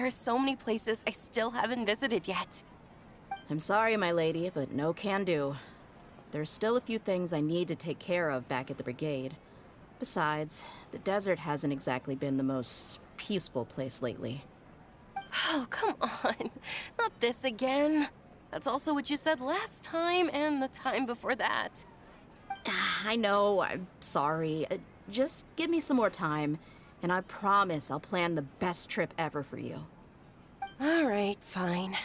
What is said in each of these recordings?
There are so many places I still haven't visited yet. I'm sorry, my lady, but no can do. There's still a few things I need to take care of back at the brigade. Besides, the desert hasn't exactly been the most peaceful place lately. Oh, come on. Not this again. That's also what you said last time and the time before that. I know, I'm sorry. Just give me some more time, and I promise I'll plan the best trip ever for you. All right, fine.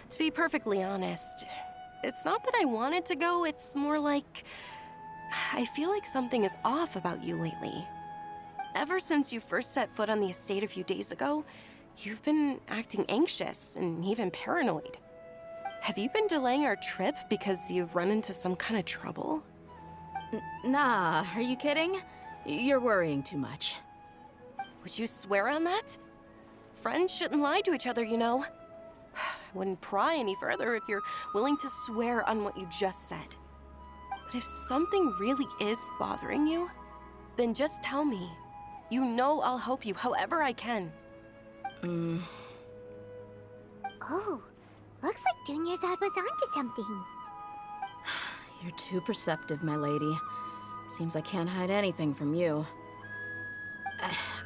To be perfectly honest, it's not that I wanted to go, it's more like I feel like something is off about you lately. Ever since you first set foot on the estate a few days ago, you've been acting anxious and even paranoid. Have you been delaying our trip because you've run into some kind of trouble? Nah, are you kidding? You're worrying too much. Would you swear on that? Friends shouldn't lie to each other, you know. I wouldn't pry any further if you're willing to swear on what you just said. But if something really is bothering you, then just tell me. You know I'll help you however I can. Oh, looks like Junior's was onto something. You're too perceptive, my lady. Seems I can't hide anything from you.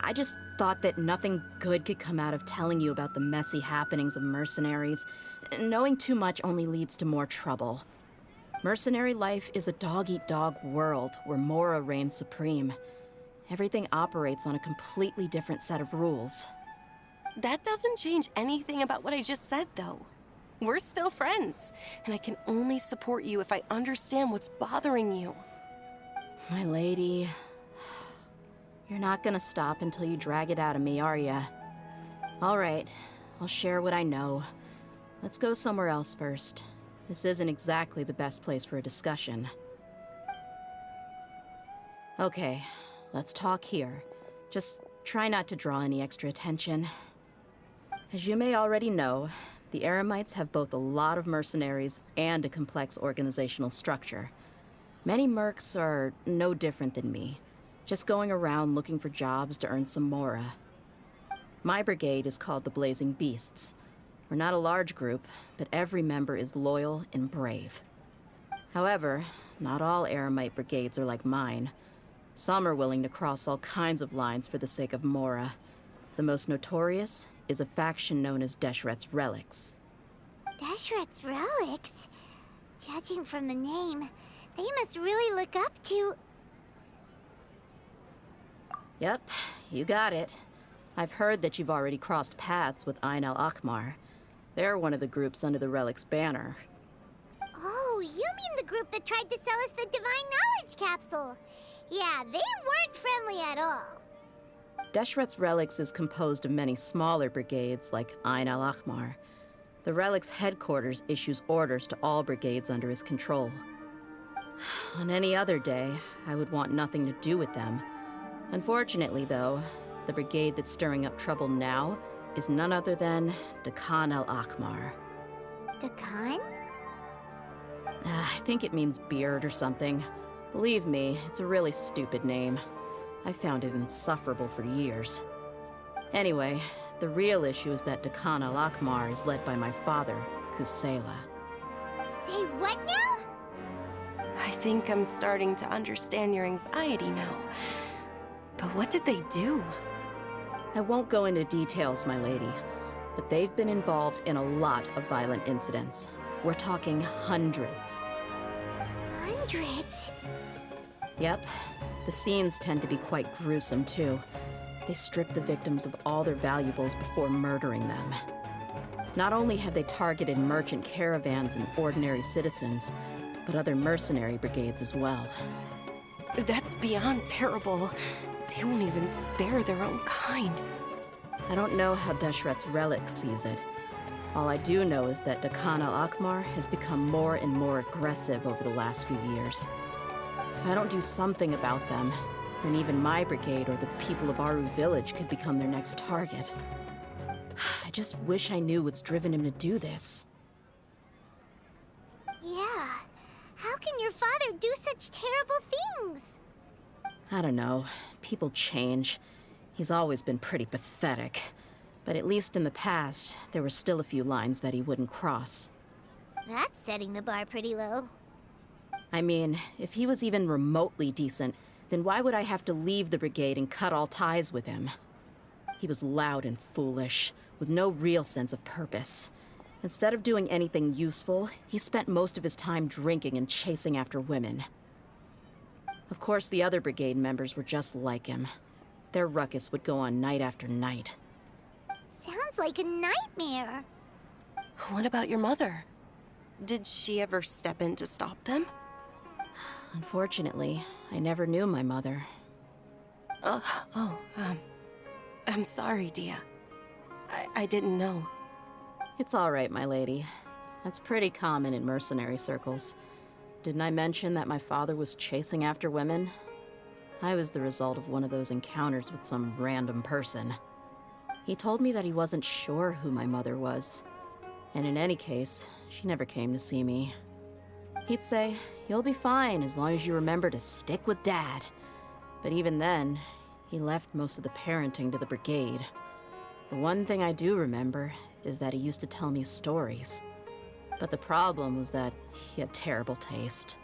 I just thought that nothing good could come out of telling you about the messy happenings of mercenaries. Knowing too much only leads to more trouble. Mercenary life is a dog-eat-dog world where Mora reigns supreme. Everything operates on a completely different set of rules. That doesn't change anything about what I just said, though. We're still friends, and I can only support you if I understand what's bothering you. My lady, you're not gonna stop until you drag it out of me, are ya? All right, I'll share what I know. Let's go somewhere else first. This isn't exactly the best place for a discussion. Okay, let's talk here. Just try not to draw any extra attention. As you may already know, the Eremites have both a lot of mercenaries and a complex organizational structure. Many mercs are no different than me, just going around looking for jobs to earn some mora. My brigade is called the Blazing Beasts. We're not a large group, but every member is loyal and brave. However, not all Eremite brigades are like mine. Some are willing to cross all kinds of lines for the sake of mora. The most notorious is a faction known as Deshret's Relics. Deshret's Relics? Judging from the name, they must really look up to... Yep, you got it. I've heard that you've already crossed paths with Ain al-Akmar. They're one of the groups under the Relic's banner. Oh, you mean the group that tried to sell us the Divine Knowledge Capsule? Yeah, they weren't friendly at all. Deshret's Relics is composed of many smaller brigades like Ain al-Akmar. The Relic's headquarters issues orders to all brigades under his control. On any other day, I would want nothing to do with them. Unfortunately, though, the brigade that's stirring up trouble now is none other than Dakan al-Akmar. Dakan? I think it means beard or something. Believe me, it's a really stupid name. I found it insufferable for years. Anyway, the real issue is that Dakan al-Akmar is led by my father, Kusela. Say what now? I think I'm starting to understand your anxiety now. But what did they do? I won't go into details, my lady, but they've been involved in a lot of violent incidents. We're talking hundreds. Hundreds? Yep. The scenes tend to be quite gruesome, too. They strip the victims of all their valuables before murdering them. Not only have they targeted merchant caravans and ordinary citizens, but other mercenary brigades as well. That's beyond terrible. They won't even spare their own kind. I don't know how Deshret's Relic sees it. All I do know is that Dakan al-Akmar has become more and more aggressive over the last few years. If I don't do something about them, then even my brigade or the people of Aru village could become their next target. I just wish I knew what's driven him to do this. Yeah. How can your father do such terrible things? I don't know. People change. He's always been pretty pathetic. But at least in the past, there were still a few lines that he wouldn't cross. That's setting the bar pretty low. I mean, if he was even remotely decent, then why would I have to leave the brigade and cut all ties with him? He was loud and foolish, with no real sense of purpose. Instead of doing anything useful, he spent most of his time drinking and chasing after women. Of course, the other brigade members were just like him. Their ruckus would go on night after night. Sounds like a nightmare. What about your mother? Did she ever step in to stop them? Unfortunately, I never knew my mother. I'm sorry, Dia. I didn't know. It's all right, my lady. That's pretty common in mercenary circles. Didn't I mention that my father was chasing after women? I was the result of one of those encounters with some random person. He told me that he wasn't sure who my mother was. And in any case, she never came to see me. He'd say, "You'll be fine as long as you remember to stick with Dad." But even then, he left most of the parenting to the brigade. The one thing I do remember is that he used to tell me stories. But the problem was that he had terrible taste.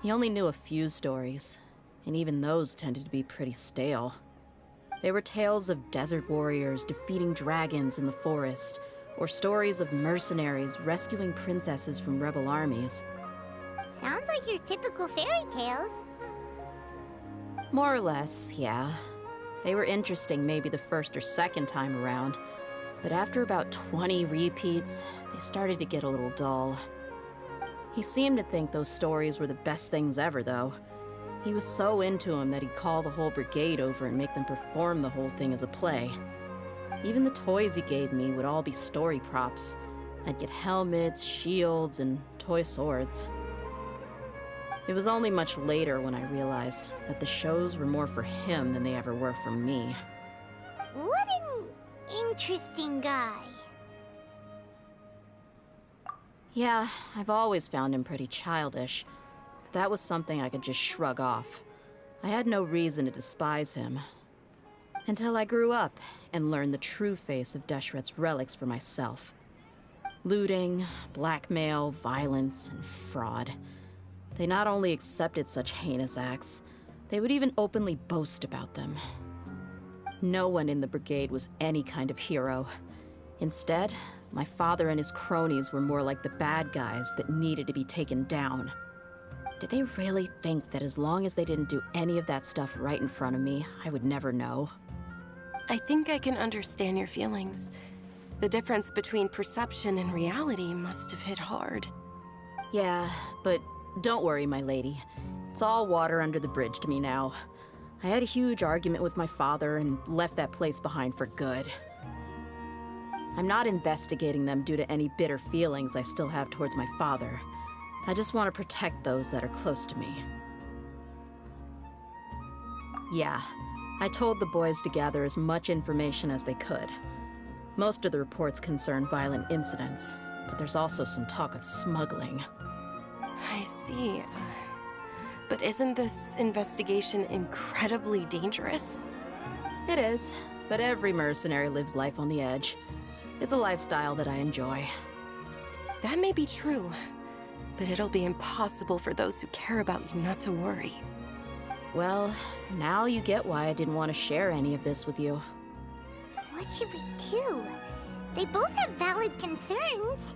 He only knew a few stories, and even those tended to be pretty stale. They were tales of desert warriors defeating dragons in the forest, or stories of mercenaries rescuing princesses from rebel armies. Sounds like your typical fairy tales. More or less, yeah. They were interesting maybe the first or second time around, but after about 20 repeats, they started to get a little dull. He seemed to think those stories were the best things ever, though. He was so into them that he'd call the whole brigade over and make them perform the whole thing as a play. Even the toys he gave me would all be story props. I'd get helmets, shields, and toy swords. It was only much later when I realized that the shows were more for him than they ever were for me. What an interesting guy. Yeah, I've always found him pretty childish. But that was something I could just shrug off. I had no reason to despise him. Until I grew up and learned the true face of Deshret's relics for myself. Looting, blackmail, violence, and fraud. They not only accepted such heinous acts, they would even openly boast about them. No one in the brigade was any kind of hero. Instead, my father and his cronies were more like the bad guys that needed to be taken down. Did they really think that as long as they didn't do any of that stuff right in front of me, I would never know? I think I can understand your feelings. The difference between perception and reality must have hit hard. Yeah, but don't worry, my lady. It's all water under the bridge to me now. I had a huge argument with my father and left that place behind for good. I'm not investigating them due to any bitter feelings I still have towards my father. I just want to protect those that are close to me. Yeah, I told the boys to gather as much information as they could. Most of the reports concern violent incidents, but there's also some talk of smuggling. I see. But isn't this investigation incredibly dangerous? It is, but every mercenary lives life on the edge. It's a lifestyle that I enjoy. That may be true, but it'll be impossible for those who care about you not to worry. Well, now you get why I didn't want to share any of this with you. What should we do? They both have valid concerns.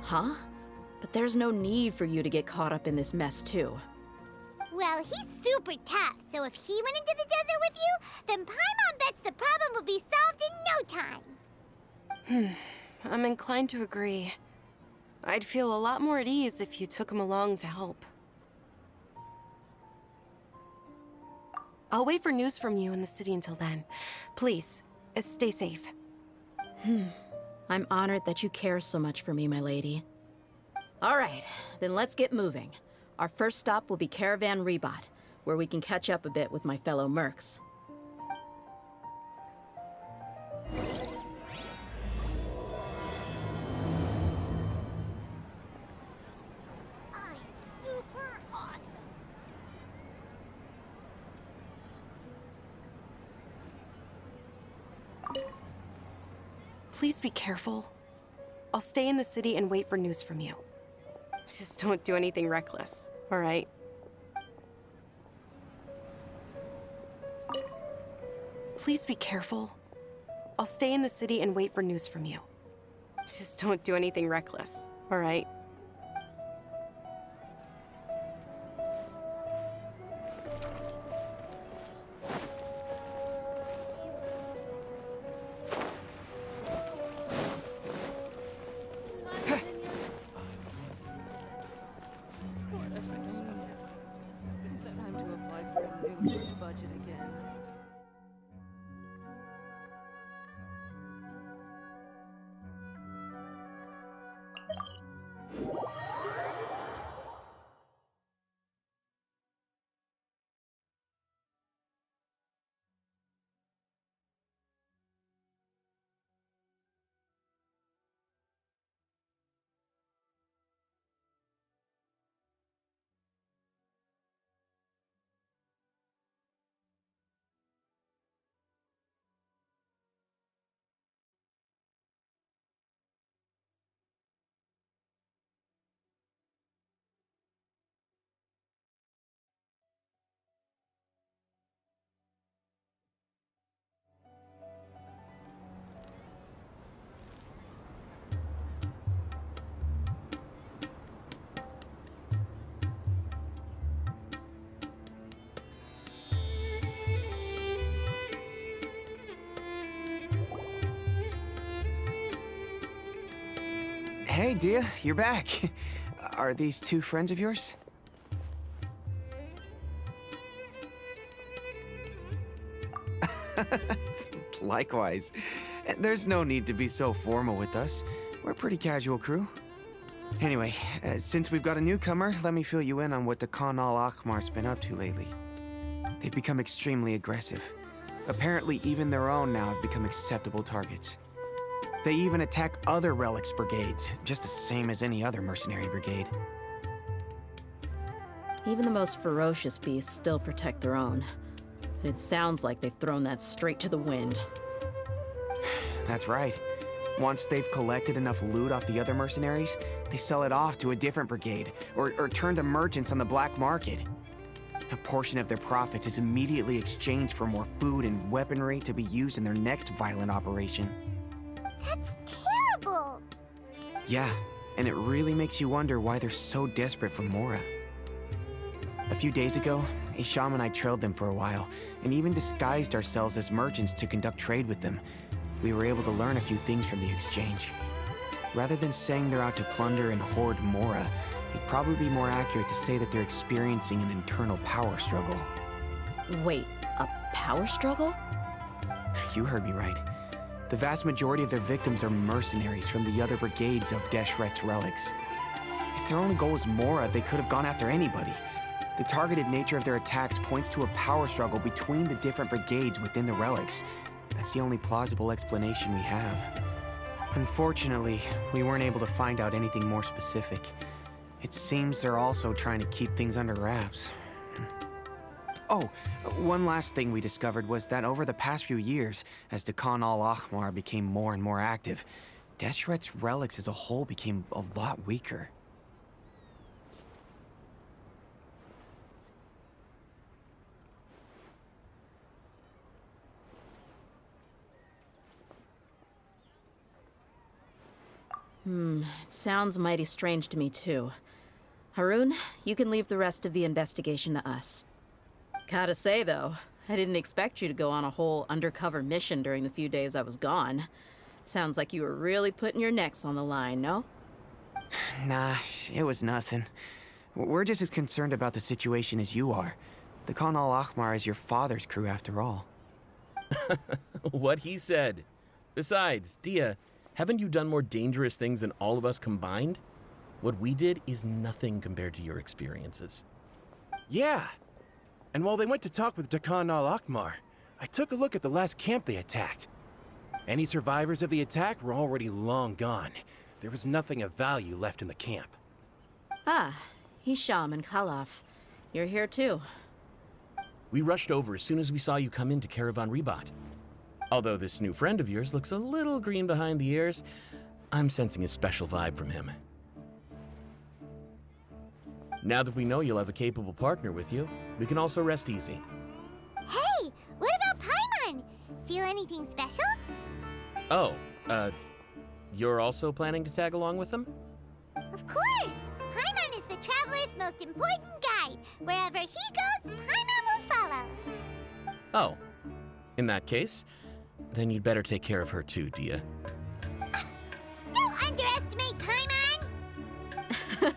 Huh? But there's no need for you to get caught up in this mess, too. Well, he's super tough, so if he went into the desert with you, then Paimon bets the problem will be solved in no time. I'm inclined to agree. I'd feel a lot more at ease if you took him along to help. I'll wait for news from you in the city until then. Please, stay safe. I'm honored that you care so much for me, my lady. All right, then let's get moving. Our first stop will be Caravan Rebot, where we can catch up a bit with my fellow mercs. I'm super awesome. Please be careful. I'll stay in the city and wait for news from you. Just don't do anything reckless, all right? Please be careful. I'll stay in the city and wait for news from you. Just don't do anything reckless, all right? It's time to apply for a new budget again. Hey, Dia, you're back. Are these two friends of yours? Likewise. There's no need to be so formal with us. We're a pretty casual crew. Anyway, since we've got a newcomer, let me fill you in on what the Khan al-Ahmar's been up to lately. They've become extremely aggressive. Apparently, even their own now have become acceptable targets. They even attack other relics brigades, just the same as any other mercenary brigade. Even the most ferocious beasts still protect their own. And it sounds like they've thrown that straight to the wind. That's right. Once they've collected enough loot off the other mercenaries, they sell it off to a different brigade, or turn to merchants on the black market. A portion of their profits is immediately exchanged for more food and weaponry to be used in their next violent operation. That's terrible! Yeah, and it really makes you wonder why they're so desperate for Mora. A few days ago, Isham and I trailed them for a while, and even disguised ourselves as merchants to conduct trade with them. We were able to learn a few things from the exchange. Rather than saying they're out to plunder and hoard Mora, it'd probably be more accurate to say that they're experiencing an internal power struggle. Wait, a power struggle? You heard me right. The vast majority of their victims are mercenaries from the other brigades of Deshret's relics. If their only goal was Mora, they could have gone after anybody. The targeted nature of their attacks points to a power struggle between the different brigades within the relics. That's the only plausible explanation we have. Unfortunately, we weren't able to find out anything more specific. It seems they're also trying to keep things under wraps. Oh, one last thing we discovered was that over the past few years, as the Khan al-Ahmar became more and more active, Deshret's relics as a whole became a lot weaker. It sounds mighty strange to me, too. Harun, you can leave the rest of the investigation to us. Gotta say, though, I didn't expect you to go on a whole undercover mission during the few days I was gone. Sounds like you were really putting your necks on the line, no? Nah, it was nothing. We're just as concerned about the situation as you are. The Khan al-Ahmar is your father's crew, after all. What he said. Besides, Dia, haven't you done more dangerous things than all of us combined? What we did is nothing compared to your experiences. Yeah. And while they went to talk with Khan al-Ahmar, I took a look at the last camp they attacked. Any survivors of the attack were already long gone. There was nothing of value left in the camp. Ah, Hisham and Khalaf. You're here too. We rushed over as soon as we saw you come into Caravan Ribat. Although this new friend of yours looks a little green behind the ears, I'm sensing a special vibe from him. Now that we know you'll have a capable partner with you, we can also rest easy. Hey, what about Paimon? Feel anything special? Oh, you're also planning to tag along with them? Of course! Paimon is the traveler's most important guide. Wherever he goes, Paimon will follow. Oh, in that case, then you'd better take care of her too, Dia. Don't underestimate Paimon!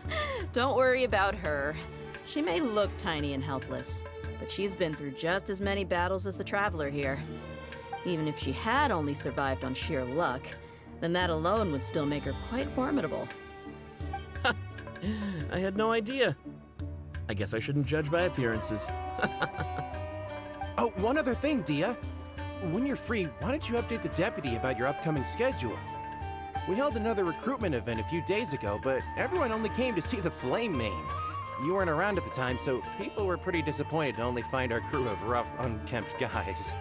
Don't worry about her. She may look tiny and helpless, but she's been through just as many battles as the traveler here. Even if she had only survived on sheer luck, then that alone would still make her quite formidable. I had no idea. I guess I shouldn't judge by appearances. Oh, one other thing, Dia. When you're free, why don't you update the deputy about your upcoming schedule? We held another recruitment event a few days ago, but everyone only came to see the Flame Main. You weren't around at the time, so people were pretty disappointed to only find our crew of rough, unkempt guys.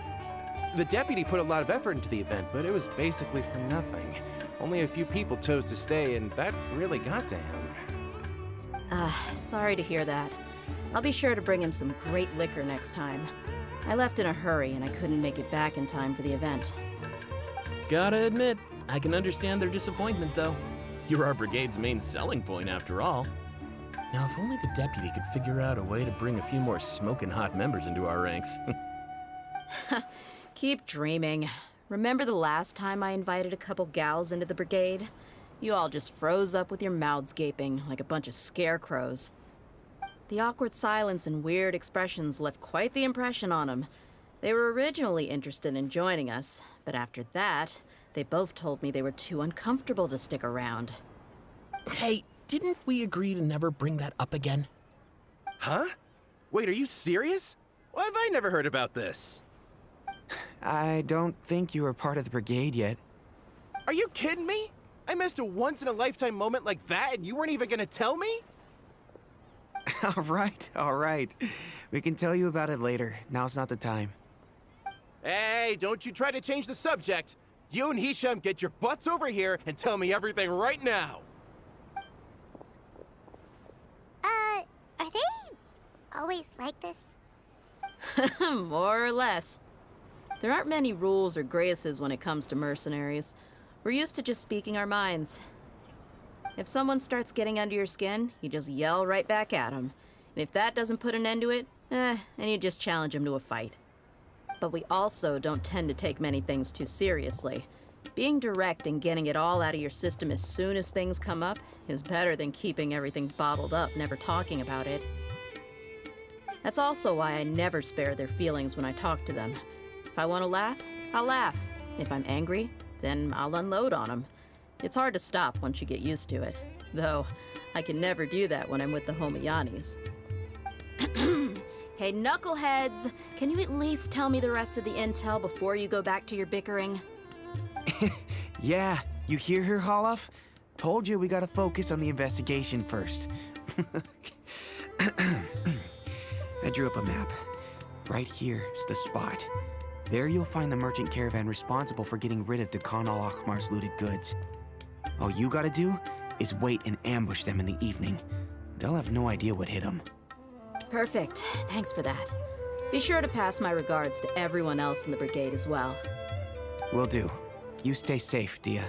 The deputy put a lot of effort into the event, but it was basically for nothing. Only a few people chose to stay, and that really got to him. Sorry to hear that. I'll be sure to bring him some great liquor next time. I left in a hurry and I couldn't make it back in time for the event. Gotta admit, I can understand their disappointment, though. You're our brigade's main selling point, after all. Now, if only the deputy could figure out a way to bring a few more smoking hot members into our ranks. Keep dreaming. Remember the last time I invited a couple gals into the brigade? You all just froze up with your mouths gaping like a bunch of scarecrows. The awkward silence and weird expressions left quite the impression on them. They were originally interested in joining us, but after that, they both told me they were too uncomfortable to stick around. Hey, didn't we agree to never bring that up again? Huh? Wait, are you serious? Why have I never heard about this? I don't think you were part of the brigade yet. Are you kidding me? I missed a once-in-a-lifetime moment like that and you weren't even gonna tell me? All right. We can tell you about it later. Now's not the time. Hey, don't you try to change the subject. You and Hisham get your butts over here and tell me everything right now. Are they always like this? More or less. There aren't many rules or graces when it comes to mercenaries. We're used to just speaking our minds. If someone starts getting under your skin, you just yell right back at them. And if that doesn't put an end to it, then you just challenge them to a fight. But we also don't tend to take many things too seriously. Being direct and getting it all out of your system as soon as things come up is better than keeping everything bottled up, never talking about it. That's also why I never spare their feelings when I talk to them. If I want to laugh, I'll laugh. If I'm angry, then I'll unload on them. It's hard to stop once you get used to it. Though, I can never do that when I'm with the Homiyanis. Hey, knuckleheads! Can you at least tell me the rest of the intel before you go back to your bickering? Yeah, you hear her, Holof? Told you we gotta focus on the investigation first. I drew up a map. Right here is the spot. There you'll find the merchant caravan responsible for getting rid of Dakan al-Akhmar's looted goods. All you gotta do is wait and ambush them in the evening. They'll have no idea what hit them. Perfect. Thanks for that. Be sure to pass my regards to everyone else in the brigade as well. Will do. You stay safe, Dia.